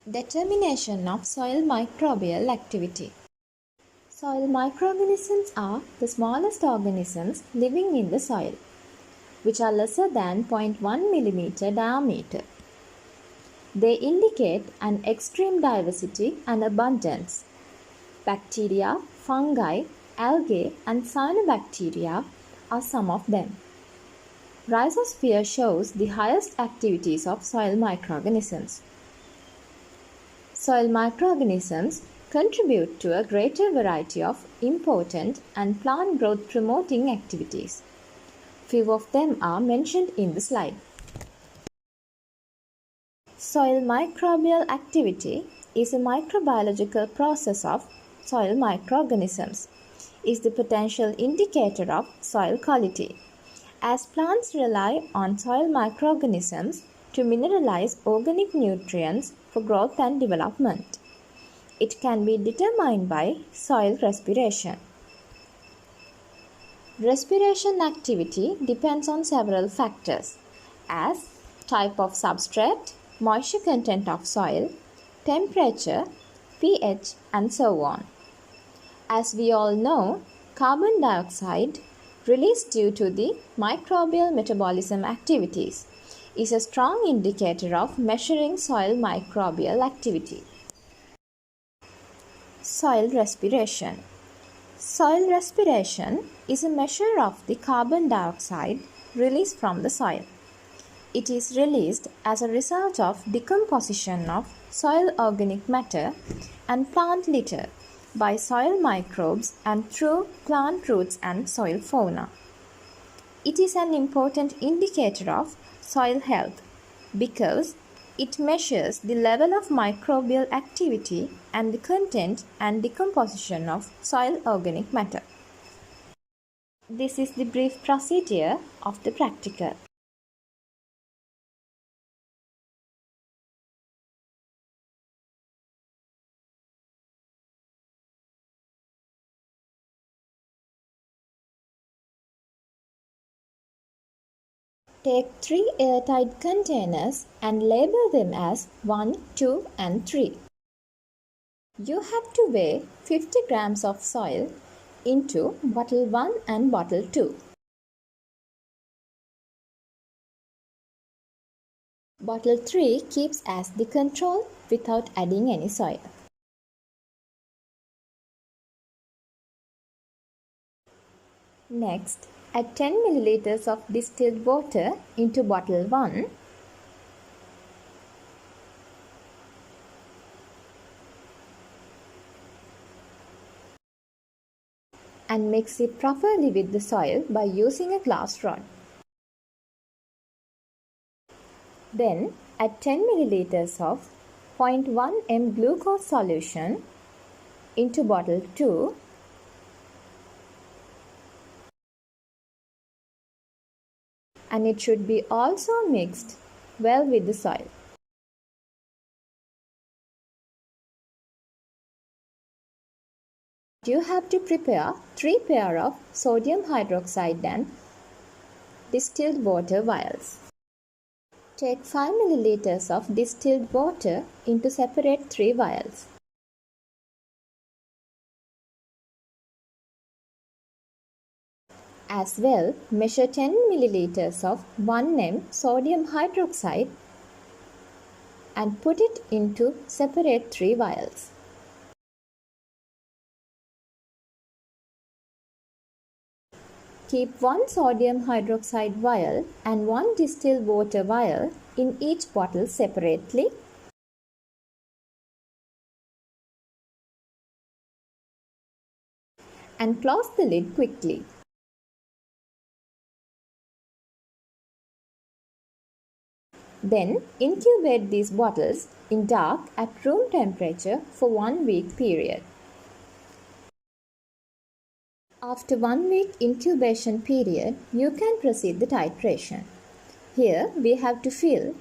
Determination of soil microbial activity. Soil microorganisms are the smallest organisms living in the soil, which are lesser than 0.1 mm diameter. They indicate an extreme diversity and abundance. Bacteria, fungi, algae, and cyanobacteria are some of them. Rhizosphere shows the highest activities of soil microorganisms. Soil microorganisms contribute to a greater variety of important and plant growth promoting activities. Few of them are mentioned in the slide. Soil microbial activity is a microbiological process of soil microorganisms. Is the potential indicator of soil quality. As plants rely on soil microorganisms to mineralize organic nutrients for growth and development. It can be determined by soil respiration. Respiration activity depends on several factors as type of substrate, moisture content of soil, temperature, pH, and so on. As we all know, carbon dioxide released due to the microbial metabolism activities is a strong indicator of measuring soil microbial activity. Soil respiration. Soil respiration is a measure of the carbon dioxide released from the soil. It is released as a result of decomposition of soil organic matter and plant litter by soil microbes and through plant roots and soil fauna. It is an important indicator of soil health because it measures the level of microbial activity and the content and decomposition of soil organic matter. This is the brief procedure of the practical. Take 3 airtight containers and label them as 1, 2 and 3. You have to weigh 50 grams of soil into bottle 1 and bottle 2. Bottle 3 keeps as the control without adding any soil. Next, add 10 milliliters of distilled water into bottle 1 and mix it properly with the soil by using a glass rod. Then add 10 milliliters of 0.1 m glucose solution into bottle 2 and it should be also mixed well with the soil. You have to prepare 3 pair of sodium hydroxide and distilled water vials. Take 5 milliliters of distilled water into separate 3 vials. As well, measure 10 milliliters of 1 m sodium hydroxide and put it into separate 3 vials. Keep 1 sodium hydroxide vial and 1 distilled water vial in each bottle separately. And close the lid quickly. Then incubate these bottles in dark at room temperature for 1 week period. After 1 week incubation period, you can proceed the titration. Here we have to fill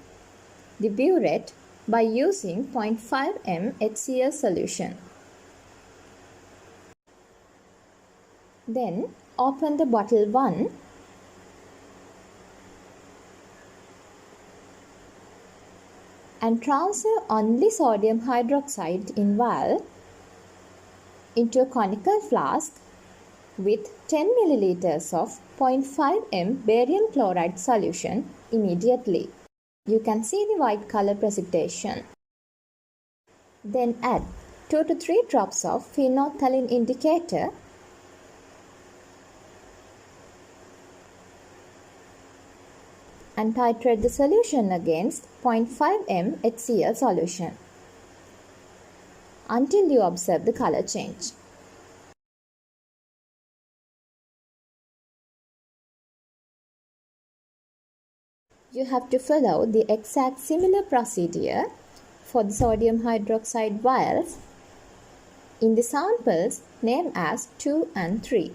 the burette by using 0.5 m HCl solution. Then open the bottle 1 . and transfer only sodium hydroxide in vial into a conical flask with 10 milliliters of 0.5 m barium chloride solution immediately. You can see the white color precipitation. Then add 2 to 3 drops of phenolphthalein indicator and titrate the solution against 0.5 m HCl solution until you observe the color change. You have to follow the exact similar procedure for the sodium hydroxide vials in the samples named as 2 and 3.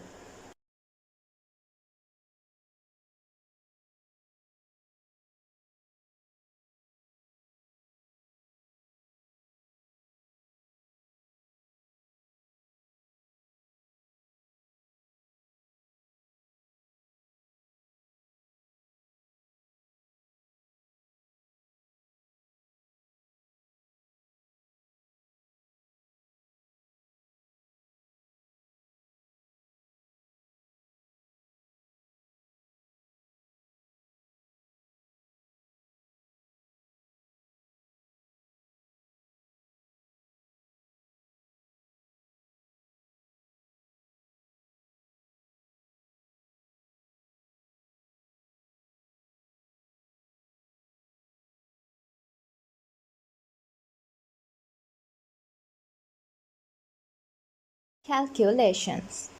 Calculations.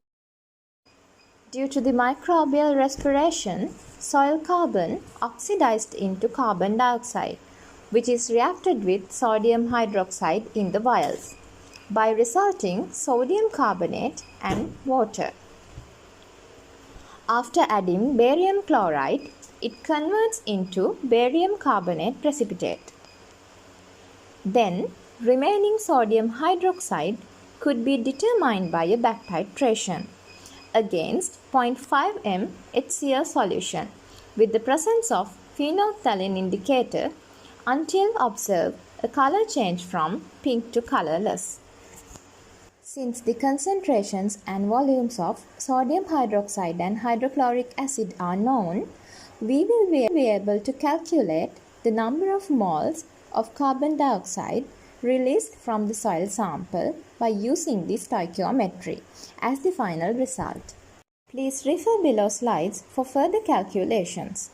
Due to the microbial respiration, soil carbon oxidized into carbon dioxide, which is reacted with sodium hydroxide in the vials by resulting sodium carbonate and water. After adding barium chloride, it converts into barium carbonate precipitate. Then, remaining sodium hydroxide could be determined by a back titration against 0.5 m HCl solution with the presence of phenolphthalein indicator until observe a color change from pink to colorless. Since the concentrations and volumes of sodium hydroxide and hydrochloric acid are known, we will be able to calculate the number of moles of carbon dioxide released from the soil sample by using the stoichiometry as the final result. Please refer below slides for further calculations.